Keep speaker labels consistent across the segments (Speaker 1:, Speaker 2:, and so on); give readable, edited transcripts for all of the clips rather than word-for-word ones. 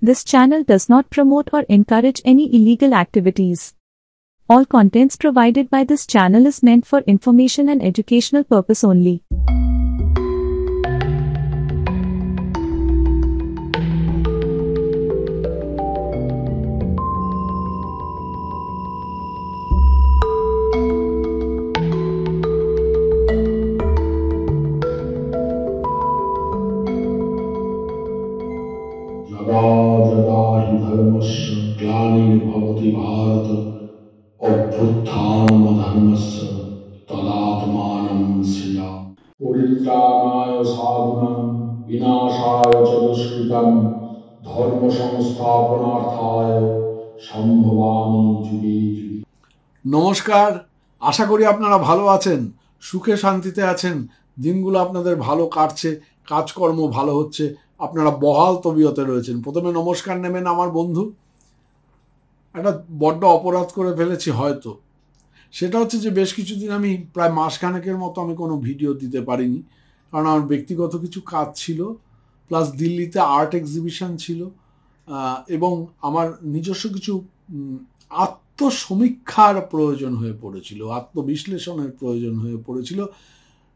Speaker 1: This channel does not promote or encourage any illegal activities. All contents provided by this channel is meant for information and educational purpose only.
Speaker 2: यदा यदा हि धर्मस्य ग्लानिर्भवति भारत अभ्युत्थानमधर्मस्य तदात्मानं सृजामि। परित्राणाय साधूनां विनाशाय च दुष्कृतां धर्म संस्थापनार्थाय সম্ভবামি যুগে যুগে।
Speaker 3: নমস্কার, আশা করি আপনারা ভালো আছেন, সুখে শান্তিতে আছেন, দিনগুলো আপনাদের ভালো কাটছে, কাজকর্ম ভালো হচ্ছে, আপনারা বহাল তবিয়তে রয়েছেন। প্রথমে নমস্কার নেবেন আমার বন্ধু। একটা বড্ড অপরাধ করে ফেলেছি হয়তো, সেটা হচ্ছে যে বেশ কিছুদিন আমি প্রায় মাসখানেকের মতো আমি কোনো ভিডিও দিতে পারিনি, কারণ আমার ব্যক্তিগত কিছু কাজ ছিল, প্লাস দিল্লিতে আর্ট এক্সিবিশন ছিল, এবং আমার নিজস্ব কিছু আত্মসমীক্ষার প্রয়োজন হয়ে পড়েছিল, আত্মবিশ্লেষণের প্রয়োজন হয়ে পড়েছিল,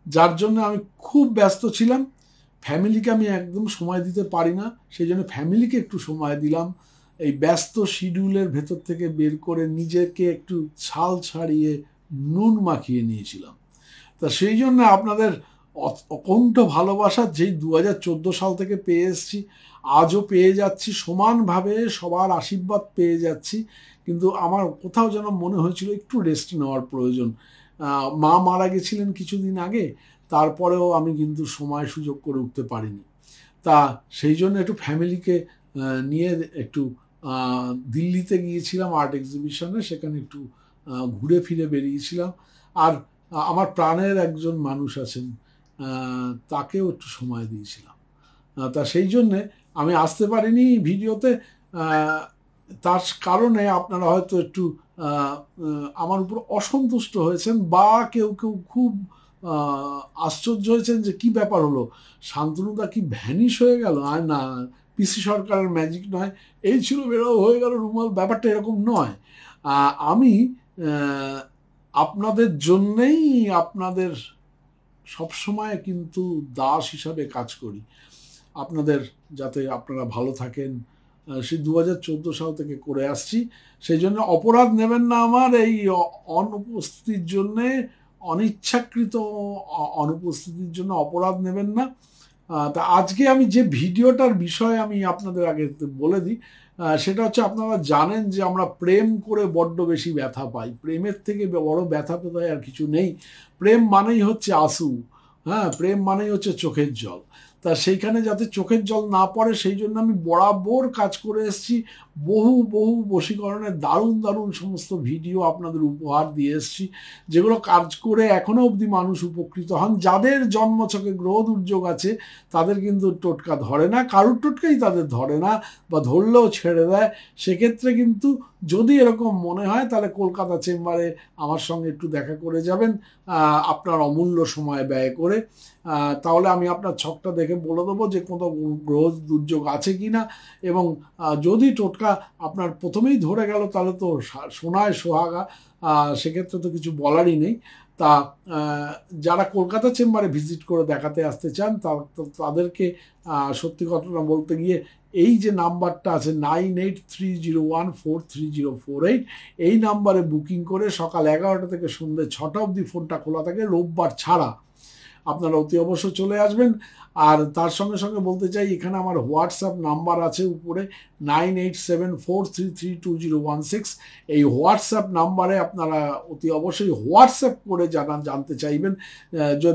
Speaker 3: যার জন্য আমি খুব ব্যস্ত ছিলাম। ফ্যামিলিকে আমি একদম সময় দিতে পারি না, সেই জন্য ফ্যামিলিকে একটু সময় দিলাম। এই ব্যস্ত শিডিউলের ভেতর থেকে বের করে নিজেকে একটু ছাল ছাড়িয়ে নুন মাখিয়ে নিয়েছিলাম। তা সেই জন্য আপনাদের অকণ্ঠ ভালোবাসা যেই 2014 সাল থেকে পেয়ে এসেছি, আজও পেয়ে যাচ্ছি, সমানভাবে সবার আশীর্বাদ পেয়ে যাচ্ছি। কিন্তু আমার কোথাও যেন মনে হয়েছিল একটু রেস্ট নেওয়ার প্রয়োজন। মা মারা গেছিলেন কিছুদিন আগে, তারপরেও আমি কিন্তু সময় সুযোগ করে উঠতে পারিনি। তা সেই জন্য একটু ফ্যামিলিকে নিয়ে একটু দিল্লিতে গিয়েছিলাম আর্ট এক্সিবিশনে, সেখানে একটু ঘুরে ফিরে বেরিয়েছিলাম। আর আমার প্রাণের একজন মানুষ আছেন, তাকেও একটু সময় দিয়েছিলাম। তা সেই জন্যে আমি আসতে পারিনি ভিডিওতে। তার কারণে আপনারা হয়তো একটু আমার উপর অসন্তুষ্ট হয়েছেন, বা কেউ কেউ খুব আশ্চর্য হয়েছেন যে কি ব্যাপার হলো, শান্তনুদা কি ভ্যানিশ হয়ে গেল। আর না, পিসি সরকারের ম্যাজিক নয়, এই ছিল বেরো হয়ে গেল রুমাল, ব্যাপারটা এরকম নয়। আমি আপনাদের জন্যেই, আপনাদের সবসময় কিন্তু দাস হিসাবে কাজ করি, আপনাদের যাতে আপনারা ভালো থাকেন, সেই 2014 সাল থেকে করে আসছি। সেই জন্য অপরাধ নেবেন না আমার এই অনুপস্থিতির জন্যে, অনিচ্ছাকৃত অনুপস্থিতির জন্য অপরাধ নেবেন না। তা আজকে আমি যে ভিডিওটার বিষয়ে আমি আপনাদের আগে বলে দিই, সেটা হচ্ছে, আপনারা জানেন যে আমরা প্রেম করে বড্ড বেশি ব্যথা পাই। প্রেমের থেকে বড় ব্যথা পেতে আর কিছু নেই। প্রেম মানেই হচ্ছে আঁসু, হ্যাঁ, প্রেম মানেই হচ্ছে চোখের জল। তা সেইখানে যাতে চোখের জল না পড়ে, সেই জন্য আমি বরাবর কাজ করে এসেছি। বহু বশীকরণের দারুণ দারুণ সমস্ত ভিডিও আপনাদের উপহার দিয়ে এসেছি, যেগুলো কাজ করে এখনও অবধি মানুষ উপকৃত হন। যাদের জন্মছকে গ্রহ দুর্যোগ আছে তাদের কিন্তু টোটকা ধরে না, কারুর টোটকাই তাদের ধরে না, বা ধরলেও ছেড়ে দেয়। সেক্ষেত্রে কিন্তু যদি এরকম মনে হয়, তাহলে কলকাতা চেম্বারে আমার সঙ্গে একটু দেখা করে যাবেন, আপনার অমূল্য সময় ব্যয় করে। তাহলে আমি আপনার ছকটা দেখে বলে দেবো যে কোনো গ্রহ দুর্যোগ আছে কি না, এবং যদি টোটকা আপনার প্রথমেই ধরে গেল তাহলে তো সোনায় সোহাগা, সেক্ষেত্রে তো কিছু বলারই নেই। তা যারা কলকাতা চেম্বারে ভিজিট করে দেখাতে আসতে চান, তাদেরকে সত্যি ঘটনা বলতে গিয়ে এই যে নাম্বারটা আছে 9830143048, এই নাম্বারে বুকিং করে সকাল 11টা থেকে সন্ধ্যে 6টা অবধি ফোনটা খোলা থাকে, রোববার ছাড়া। আপনারা অতি অবশ্য চলে আসবেন। আর তার সঙ্গে সঙ্গে বলতে চাই, এখানে আমার হোয়াটসঅ্যাপ নাম্বার আছে উপরে 9874332016। এই হোয়াটসঅ্যাপ নাম্বারে আপনারা অতি অবশ্যই হোয়াটসঅ্যাপ করে জানতে চাইবেন,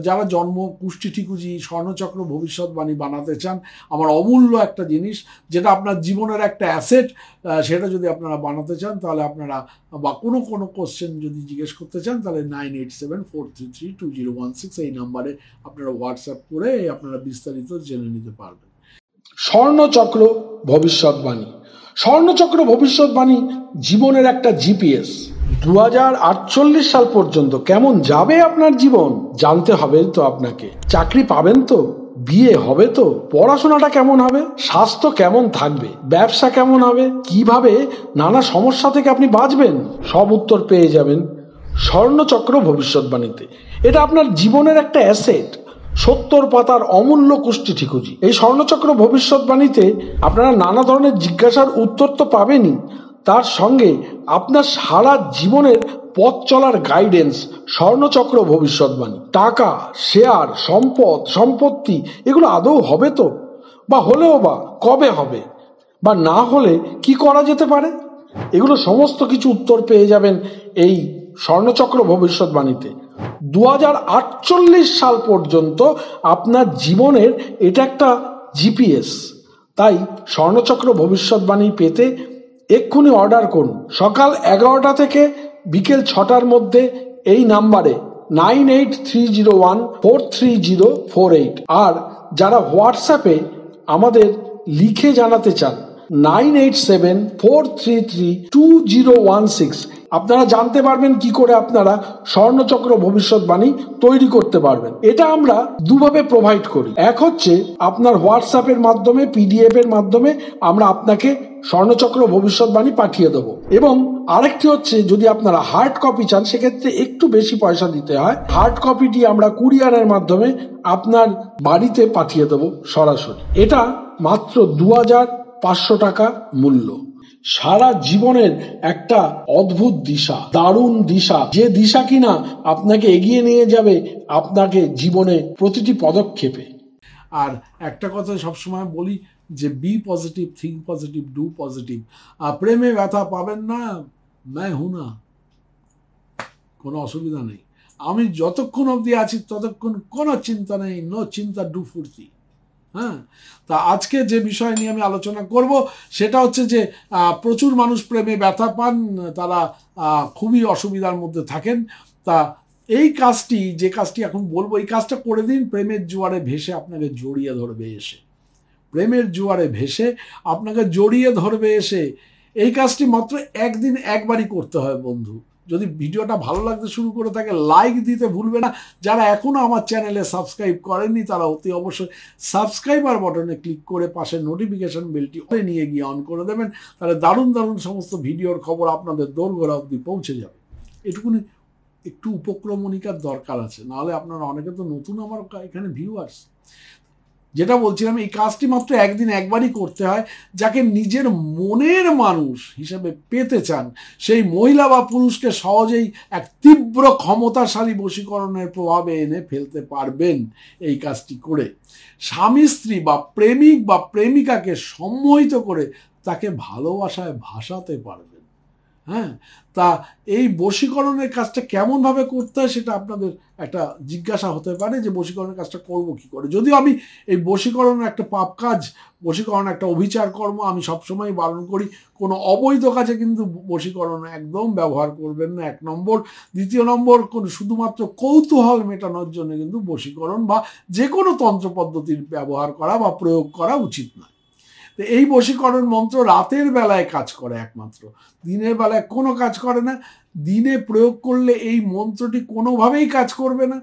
Speaker 3: যারা জন্ম কুষ্টি ঠিকুজি স্বর্ণচক্র ভবিষ্যৎবাণী বানাতে চান। আমার অমূল্য একটা জিনিস, যেটা আপনার জীবনের একটা অ্যাসেট, সেটা যদি আপনারা বানাতে চান, তাহলে আপনারা, বা কোনো কোশ্চেন যদি জিজ্ঞেস করতে চান, তাহলে 9874332016 এই নাম্বারে আপনারা হোয়াটসঅ্যাপ করে আপনারা বিস্তারিত জেনে নিতে পারবেন।
Speaker 2: স্বর্ণচক্র ভবিষ্যৎবাণী। স্বর্ণচক্র ভবিষ্যৎবাণী জীবনের একটা জিপিএস। 2048 সাল পর্যন্ত কেমন যাবে আপনার জীবন জানতে হবে তো আপনাকে। চাকরি পাবেন তো, বিয়ে হবে তো? পড়াশোনাটা কেমন হবে? স্বাস্থ্য কেমন থাকবে? ব্যবসা কেমন হবে? কিভাবে নানা সমস্যা থেকে আপনি বাঁচবেন? সব উত্তর পেয়ে যাবেন স্বর্ণচক্র ভবিষ্যৎবাণীতে। এটা আপনার জীবনের একটা অ্যাসেট, 70 পাতার অমূল্য কুষ্টি ঠিকুজি। এই স্বর্ণচক্র ভবিষ্যৎবাণীতে আপনারা নানা ধরনের জিজ্ঞাসার উত্তর তো পাবেনই, তার সঙ্গে আপনার সারা জীবনের পথ চলার গাইডেন্স। স্বর্ণচক্র ভবিষ্যৎবাণী। টাকা, শেয়ার, সম্পত্তি এগুলো আদৌ হবে তো? বা হলেও বা কবে হবে? বা না হলে কি করা যেতে পারে? এগুলো সমস্ত কিছু উত্তর পেয়ে যাবেন এই স্বর্ণচক্র ভবিষ্যৎবাণীতে। 2048 সাল পর্যন্ত আপনার জীবনের এটা একটা জিপিএস। তাই স্বর্ণচক্র ভবিষ্যৎবাণী পেতে এক্ষুনি অর্ডার করুন। সকাল 11টা থেকে বিকেল 6টার মধ্যে এই নাম্বারে 9830143048। আর যারা হোয়াটসঅ্যাপে আমাদের লিখে জানাতে চান 9874332016, আপনারা জানতে পারবেন কি করে আপনারা স্বর্ণচক্র ভবিষ্যৎবাণী তৈরি করতে পারবেন। এটা আমরা দুভাবে প্রোভাইড করি। এক হচ্ছে আপনার হোয়াটসঅ্যাপের মাধ্যমে, পিডিএফ এর মাধ্যমে আমরা আপনাকে স্বর্ণচক্র ভবিষ্যৎবাণী পাঠিয়ে দেবো। এবং আরেকটি হচ্ছে যদি আপনারা হার্ড কপি চান, সেক্ষেত্রে একটু বেশি পয়সা দিতে হয়। হার্ড কপিটি আমরা কুরিয়ারের মাধ্যমে আপনার বাড়িতে পাঠিয়ে দেবো সরাসরি। এটা মাত্র 2500 টাকা মূল্য। সারা জীবনের একটা অদ্ভুত দিশা, দারুণ দিশা, যে দিশা কিনা আপনাকে এগিয়ে নিয়ে যাবে আপনাকে জীবনে প্রতিটি পদক্ষেপে।
Speaker 3: আর একটা কথা সবসময় বলি যে be positive, think positive, do positive. প্রেমে ব্যথা পাবেন না, मैं हूं না, কোনো অসুবিধা নেই। আমি যতক্ষণ অবধি আছি ততক্ষণ কোনো চিন্তা নেই, নো চিন্তা ডু ফুর্তি। হ্যাঁ, তা আজকে যে বিষয় নিয়ে আমি আলোচনা করব সেটা হচ্ছে যে প্রচুর মানুষ প্রেমে ব্যথা পান, তারা খুবই অসুবিধার মধ্যে থাকেন। তা এই কাজটি, যে কাজটি এখন বলবো, এই কাজটা করে দিন। প্রেমের জোয়ারে ভেসে আপনাকে জড়িয়ে ধরবে এসে, প্রেমের জোয়ারে ভেসে আপনাকে জড়িয়ে ধরবে এসে। এই কাজটি মাত্র একদিন একবারই করতে হয় বন্ধু। যদি ভিডিওটা ভালো লাগতে শুরু করে থাকে লাইক দিতে ভুলবে না। যারা এখনো আমার চ্যানেলে সাবস্ক্রাইব করেননি তারা অতি অবশ্যই সাবস্ক্রাইবার বাটনে ক্লিক করে পাশে নোটিফিকেশন বেলটি নিয়ে গিয়ে অন করে দেবেন। তাহলে দারুণ দারুণ সমস্ত ভিডিওর খবর আপনাদের দোরগোড়া অবধি পৌঁছে যাবে। এটুকুনি একটু উপক্রমণিকার দরকার আছে, নাহলে আপনারা অনেকে তো নতুন আমার এখানে ভিউয়ার্স। যেটা বলছিলাম, এই কাজটি মাত্র একদিন একবারই করতে হয়। যাকে নিজের মনের মানুষ হিসেবে পেতে চান সেই মহিলা বা পুরুষকে সহজেই এক তীব্র ক্ষমতাশালী বশীকরণের প্রভাবে এনে ফেলতে পারবেন এই কাজটি করে। স্বামী স্ত্রী বা প্রেমিক বা প্রেমিকাকে সম্মোহিত করে তাকে ভালোবাসায় ভাসাতে পারবেন। হ্যাঁ, তা এই বশীকরণের কাজটা কেমনভাবে করতে হয় সেটা আপনাদের একটা জিজ্ঞাসা হতে পারে যে বশীকরণের কাজটা করব কি করে। যদিও আমি এই বশীকরণ একটা পাপ কাজ, বশীকরণ একটা অভিচার কর্ম, আমি সবসময় বারণ করি। কোনো অবৈধ কাজে কিন্তু বশীকরণ একদম ব্যবহার করবেন না, 1 নম্বর। দ্বিতীয় নম্বর, কোন শুধুমাত্র কৌতূহল মেটানোর জন্য কিন্তু বশীকরণ বা যে কোনো তন্ত্র পদ্ধতির ব্যবহার করা বা প্রয়োগ করা উচিত নয়। তো এই বশীকরণ মন্ত্র রাতের বেলায় কাজ করে একমাত্র, দিনের বেলায় কোনো কাজ করে না। দিনে প্রয়োগ করলে এই মন্ত্রটি কোনোভাবেই কাজ করবে না।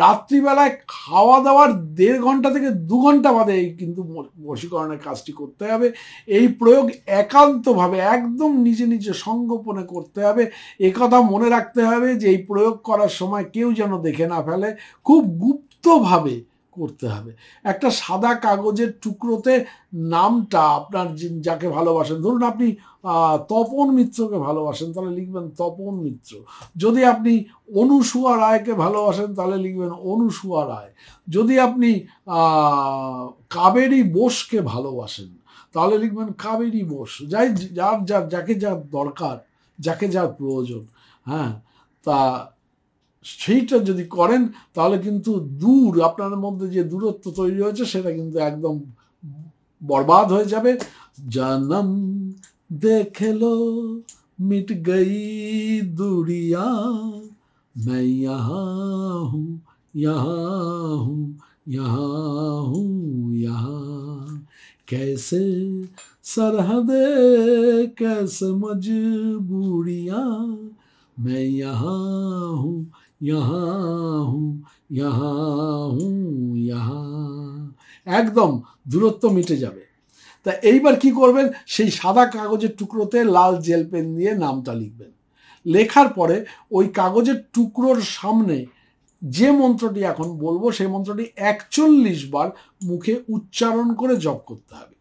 Speaker 3: রাত্রিবেলায় খাওয়া দাওয়ার 1.5 ঘন্টা থেকে 2 ঘন্টা বাদে এই কিন্তু বশীকরণের কাজটি করতে হবে। এই প্রয়োগ একান্তভাবে একদম নিজে নিজে সংগোপনে করতে হবে। একথা মনে রাখতে হবে যে এই প্রয়োগ করার সময় কেউ যেন দেখে না ফেলে, খুব গুপ্তভাবে করতে হবে। একটা সাদা কাগজের টুকরোতে নামটা আপনার যাকে ভালোবাসেন, ধরুন আপনি তপন মিত্রকে ভালোবাসেন তাহলে লিখবেন তপন মিত্র। যদি আপনি অনুসুয়া রায়কে ভালোবাসেন তাহলে লিখবেন অনুসুয়া রায়। যদি আপনি কাবেরী বোসকে ভালোবাসেন তাহলে লিখবেন কাবেরী বোস। যাকে যার দরকার, যাকে যার প্রয়োজন। হ্যাঁ, তা সেইটা যদি করেন তাহলে কিন্তু আপনার মধ্যে যে দূরত্ব তৈরি হয়েছে সেটা কিন্তু একদম বরবাদ হয়ে যাবে। জনম দেখলো মিট গই दूरिया मैं यहाँ हूँ यहाँ हूँ यहाँ हूँ यहाँ कैसे सरहदे कैसे मजबूरियाँ मैं यहाँ हूँ यहाँ हूँ यहाँ हूँ यहाँ একদম দূরত্ব মিটে যাবে। তা এইবার কি করবেন, সেই সাদা কাগজের টুকরোতে লাল জেল পেন দিয়ে নামটা লিখবেন। লেখার পরে ওই কাগজের টুকরোর সামনে যে মন্ত্রটি এখন বলবো সেই মন্ত্রটি 41 বার মুখে উচ্চারণ করে জপ করতে হবে।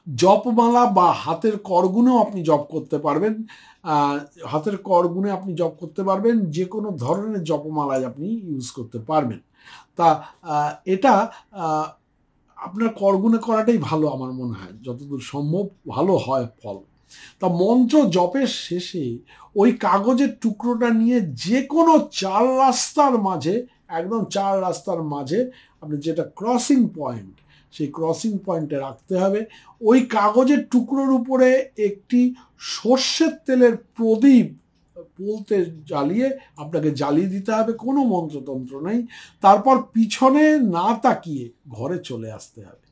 Speaker 3: জপমালা বা হাতের করগুনেও আপনি জপ করতে পারবেন, হাতের করগুনে আপনি জপ করতে পারবেন, যে কোনো ধরনের জপমালায় আপনি ইউজ করতে পারবেন। তা এটা আপনার করগুনে করাটাই ভালো আমার মনে হয়, যতদূর সম্ভব ভালো হয় ফল। তা মন্ত্র জপের শেষে ওই কাগজের টুকরোটা নিয়ে যে কোনো 4 রাস্তার মাঝে, একদম 4 রাস্তার মাঝে আপনি যেটা ক্রসিং পয়েন্ট, সেই ক্রসিং পয়েন্টে রাখতে হবে। ওই কাগজের টুকরোর উপরে একটি সর্ষের তেলের প্রদীপ বলতে জ্বালিয়ে আপনাকে জ্বালিয়ে দিতে হবে, কোনো মন্ত্রতন্ত্র নেই। তারপর পিছনে না তাকিয়ে ঘরে চলে আসতে হবে।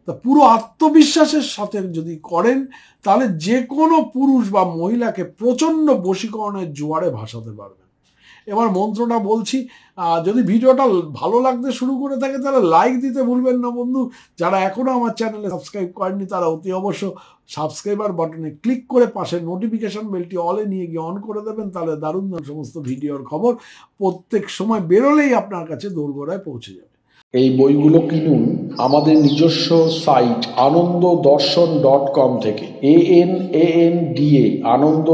Speaker 3: তা পুরো আত্মবিশ্বাসের সাথে যদি করেন তাহলে যে কোনো পুরুষ বা মহিলাকে প্রচণ্ড বশীকরণের জোয়ারে ভাসাতে পারবেন। এবার মন্ত্রটা বলছি, যদি ভিডিওটা ভালো লাগতে শুরু করে থাকে তাহলে লাইক দিতে ভুলবেন না বন্ধু। যারা এখনও আমার চ্যানেলে সাবস্ক্রাইব করেননি তারা অতি অবশ্য সাবস্ক্রাইবার বাটনে ক্লিক করে পাশে নোটিফিকেশন বেলটি অলে নিয়ে গিয়ে অন করে দেবেন, তাহলে দারুণ সমস্ত ভিডিওর খবর প্রত্যেক সময় বেরোলেই আপনার কাছে দোরগোড়ায় পৌঁছে যাবে।
Speaker 2: এই বইগুলো কিনুন আমাদের নিজস্ব সাইট anandodorshon.com থেকে। ANANDA আনন্দ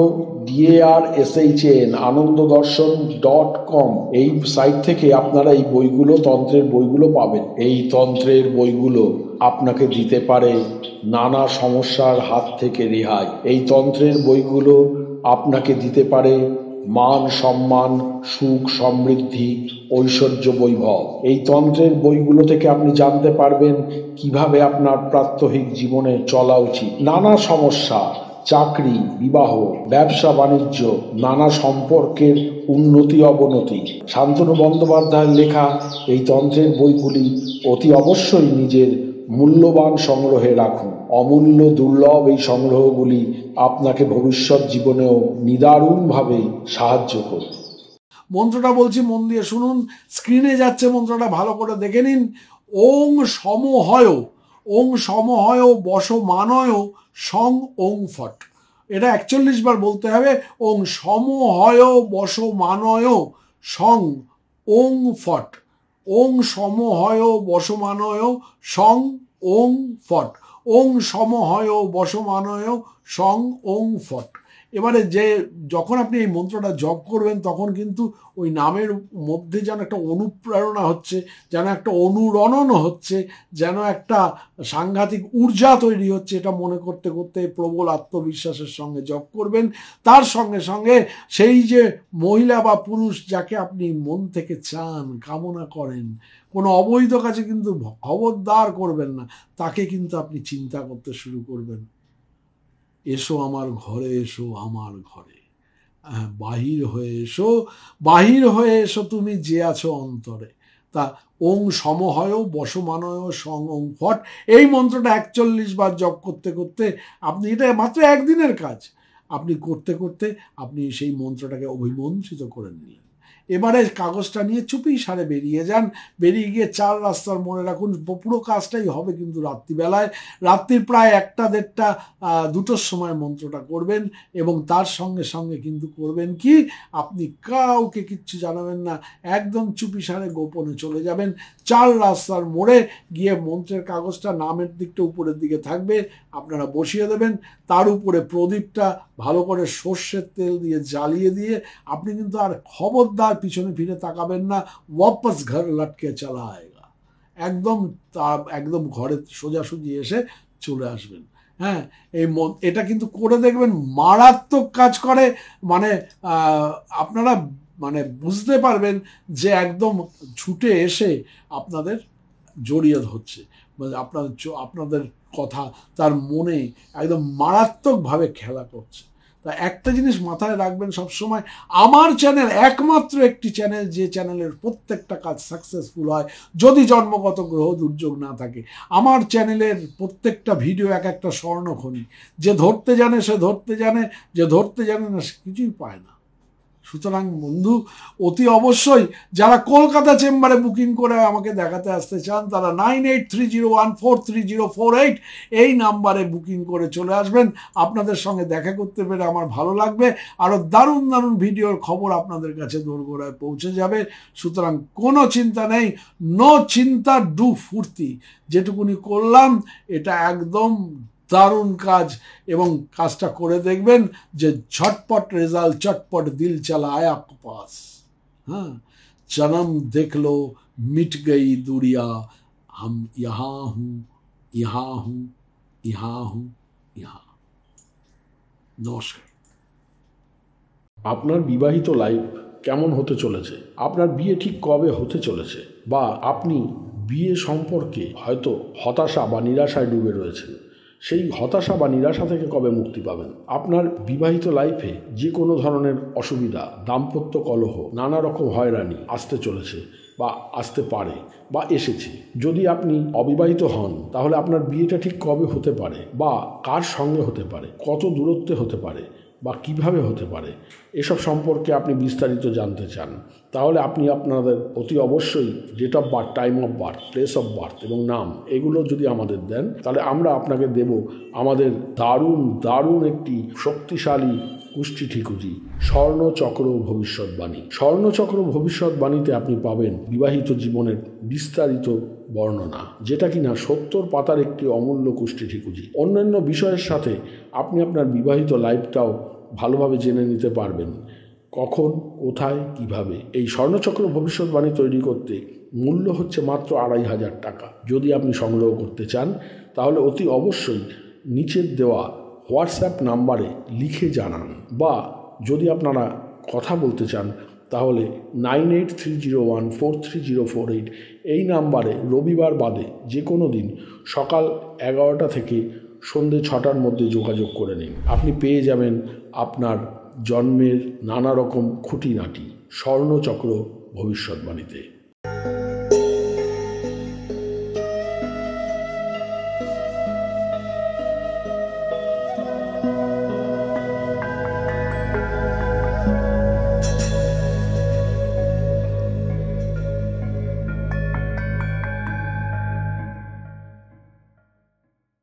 Speaker 2: DARSHAN anandodorshon.com এই সাইট থেকে আপনারা এই বইগুলো, তন্ত্রের বইগুলো পাবেন। এই তন্ত্রের বইগুলো আপনাকে দিতে পারে নানা সমস্যার হাত থেকে রেহাই। এই তন্ত্রের বইগুলো আপনাকে দিতে পারে মান সম্মান, সুখ সমৃদ্ধি, ঐশ্বর্য বৈভব। এই তন্ত্রের বইগুলো থেকে আপনি জানতে পারবেন কিভাবে আপনার প্রাত্যহিক জীবনে চলা উচিত। নানা সমস্যা, চাকরি, বিবাহ, ব্যবসা বাণিজ্য, নানা সম্পর্কের উন্নতি অবনতি। শান্তনু বন্দ্যোপাধ্যায়ের লেখা এই তন্ত্রের বইগুলি অতি অবশ্যই নিজের মূল্যবান সংগ্রহে রাখুন। অমূল্য দুর্লভ এই সংগ্রহগুলি আপনাকে ভবিষ্যৎ জীবনেও নিদারুণভাবে সাহায্য করবে।
Speaker 3: মন্ত্রটা বলছি, মন দিয়ে শুনুন। স্ক্রিনে যাচ্ছে মন্ত্রটা, ভালো করে দেখে নিন। ওং সমহয়, ওং সমহয় বসমানয় সং ওং ফট। এটা 41 বার বলতে হবে। ওং সমহয় বসমানয় সং ওং ফট। ওং সমহয় বসমানয় সং ওং ফট। ওং সমহয় বসমানয় সং ওং ফট। এবারে যখন আপনি এই মন্ত্রটা জপ করবেন তখন কিন্তু ওই নামের মধ্যে যেন একটা অনুপ্রেরণা হচ্ছে, যেন একটা অনুরণন হচ্ছে, যেন একটা সাংঘাতিক ঊর্জা তৈরি হচ্ছে। এটা মনে করতে করতে প্রবল আত্মবিশ্বাসের সঙ্গে জপ করবেন। তার সঙ্গে সঙ্গে সেই যে মহিলা বা পুরুষ যাকে আপনি মন থেকে চান, কামনা করেন, কোনো অবৈধ কাজে কিন্তু খবরদার করবেন না, তাকে কিন্তু আপনি চিন্তা করতে শুরু করবেন। এসো আমার ঘরে, এসো আমার ঘরে, বাহির হয়ে এসো, বাহির হয়ে এসো তুমি যে আছো অন্তরে। তা ওং সমহয় বসমানয় সং ওং ফট, এই মন্ত্রটা 41 বার জপ করতে করতে আপনি, এটা মাত্র একদিনের কাজ, আপনি করতে করতে আপনি সেই মন্ত্রটাকে অভিমন্ত্রিত করে নিলেন। এবারে কাগজটা নিয়ে চুপি সারে বেরিয়ে যান। বেরিয়ে গিয়ে 4 রাস্তার মনে রাখুন। পুরো কাজটাই হবে কিন্তু রাত্রিবেলায়, রাত্রির প্রায় 1টা 1:30 2টোর সময় মন্ত্রটা করবেন। এবং তার সঙ্গে সঙ্গে কিন্তু করবেন কি, আপনি কাউকে কিচ্ছু জানাবেন না, একদম চুপি সারে গোপনে চলে যাবেন 4 রাস্তার মোড়ে গিয়ে মন্ত্রের কাগজটা নামের দিকটা উপরের দিকে থাকবে, আপনারা বসিয়ে দেবেন। তার উপরে প্রদীপটা ভালো করে সর্ষের তেল দিয়ে জ্বালিয়ে দিয়ে আপনি কিন্তু আর খবরদার পিছনে ফিরে তাকাবেন না। ওয়াপস ঘর লটকে চলা আয়েগা, একদম ঘরে সোজাসুজি এসে চলে আসবেন। হ্যাঁ, এটা কিন্তু করে দেখবেন, মারাত্মক কাজ করে। মানে আপনারা বুঝতে পারবেন যে একদম ছুটে এসে আপনাদের জড়িয়ে ধরছে, আপনাদের কথা তার মনে একদম মারাত্মকভাবে খেলা করছে। তা একটা জিনিস মাথায় রাখবেন সবসময়, আমার চ্যানেল একমাত্র একটি চ্যানেল যে চ্যানেলের প্রত্যেকটা কাজ সাকসেসফুল হয় যদি জন্মগত গ্রহ দুর্যোগ না থাকে। আমার চ্যানেলের প্রত্যেকটা ভিডিও এক একটা স্বর্ণখনি। যে ধরতে জানে সে ধরতে জানে, যে ধরতে জানে না সে কিছুই পায় না। সুতরাং বন্ধু, অতি অবশ্যই যারা কলকাতা চেম্বারে বুকিং করে আমাকে দেখাতে আসতে চান তারা 9830143048 এই নাম্বারে বুকিং করে চলে আসবেন। আপনাদের সঙ্গে দেখা করতে পেরে আমার ভালো লাগবে। আরও দারুণ দারুণ ভিডিওর খবর আপনাদের কাছে দোরগোড়ায় পৌঁছে যাবে। সুতরাং কোনো চিন্তা নেই, নো চিন্তা ডু ফুর্তি। যেটুকুনি করলাম এটা একদম দারুণ কাজ, এবং কাজটা করে দেখবেন যে ঝটপট রেজাল্ট, চটপট দিল চলা আয়া পাস। हाँ, जन्म देख लो मिट गई दूरिया, हम यहाँ हूँ, यहाँ हूँ, यहाँ हूँ, यहाँ। নমস্কার।
Speaker 2: আপনার বিবাহিত লাইফ কেমন হতে চলেছে, আপনার বিয়ে ঠিক কবে হতে চলেছে, বা আপনি বিয়ে সম্পর্কে হয়তো হতাশা বা নিরাশায় ডুবে রয়েছেন, সেই হতাশা বা নিরাশা থেকে কবে মুক্তি পাবেন। আপনার বিবাহিত লাইফে যে কোনো ধরনের অসুবিধা, দাম্পত্য কলহ, নানা রকম হয়রানি আসতে চলেছে বা আসতে পারে বা এসেছে। যদি আপনি অবিবাহিত হন তাহলে আপনার বিয়েটা ঠিক কবে হতে পারে, বা কার সঙ্গে হতে পারে, কত দূরত্বে হতে পারে, বা কিভাবে হতে পারে, এসব সম্পর্কে আপনি বিস্তারিত জানতে চান, তাহলে আপনি আপনাদের অতি অবশ্যই date of birth, time of birth, place of birth এবং নাম, এগুলো যদি আমাদের দেন তাহলে আমরা আপনাকে দেব আমাদের দারুণ দারুণ একটি শক্তিশালী কুষ্টি ঠিকুজি স্বর্ণচক্র ভবিষ্যৎবাণী। স্বর্ণচক্র ভবিষ্যৎবাণীতে আপনি পাবেন বিবাহিত জীবনের বিস্তারিত বর্ণনা, যেটা কিনা 70 পাতার একটি অমূল্য কুষ্টি ঠিকুজি। অন্যান্য বিষয়ের সাথে আপনি আপনার বিবাহিত লাইফটাও ভালোভাবে জেনে নিতে পারবেন, কখন, কোথায়, কিভাবে। এই স্বর্ণচক্র ভবিষ্যৎবাণী তৈরি করতে মূল্য হচ্ছে মাত্র 2500 টাকা। যদি আপনি সংগ্রহ করতে চান তাহলে অতি অবশ্যই নিচের দেওয়া হোয়াটসঅ্যাপ নাম্বারে লিখে জানান, বা যদি আপনারা কথা বলতে চান তাহলে 9830143048 এই নাম্বারে রবিবার বাদে যে কোনো দিন সকাল 11টা থেকে সন্ধ্যে 6টার মধ্যে যোগাযোগ করে নিন। আপনি পেয়ে যাবেন আপনার জন্মের নানা রকম খুঁটিনাটি স্বর্ণচক্র ভবিষ্যৎবাণীতে।